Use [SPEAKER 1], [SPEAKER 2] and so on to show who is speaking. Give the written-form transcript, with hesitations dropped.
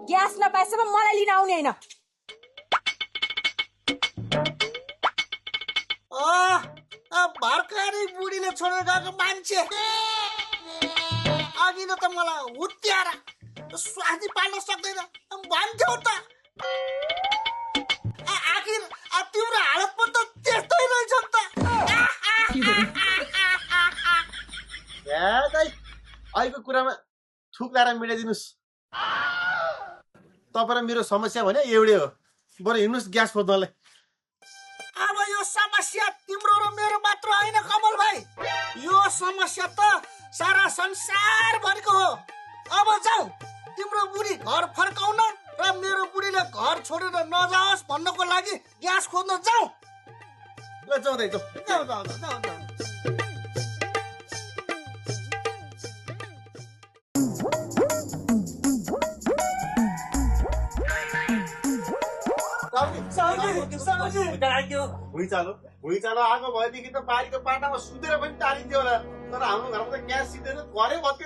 [SPEAKER 1] Gas नपाएसम्म मलाई लिन आउने होइन।
[SPEAKER 2] भर्खरै बुढीले छोडेर गएको मान्छे अघि त मलाई हुत्याएर स्वादी पाल्न सक्दैन भन्थ्यौ त। आखिर तिम्रो हालत पनि त त्यस्तै रहेछ नि त।
[SPEAKER 3] अहिलेको कुरामा थुक लाएर मिलाइदिनुहोस्। तपाईँ र मेरो समस्या भने एउटै हो। बरु हिँड्नुहोस् ग्यास खोज्नलाई।
[SPEAKER 2] अब यो समस्या तिम्रो र मेरो मात्र होइन कमल भाइ, यो समस्या त सारा संसार भरिको हो। अब जाऊ तिम्रो बुढी घर फर्काउन र मेरो बुढीले घर छोडेर नजाओस् भन्नको लागि ग्यास खोज्न जाऊ।
[SPEAKER 3] ल जाउँ दाइ, जाउँ।
[SPEAKER 2] जाऊ जाऊ जाऊ जाऊ।
[SPEAKER 3] भुइँचालो आएको भएदेखि त बारीको पाटामा सुतेर पनि टालिन्थ्यो होला। तर हाम्रो घरमा त ग्यास सिधै घरै बत्ती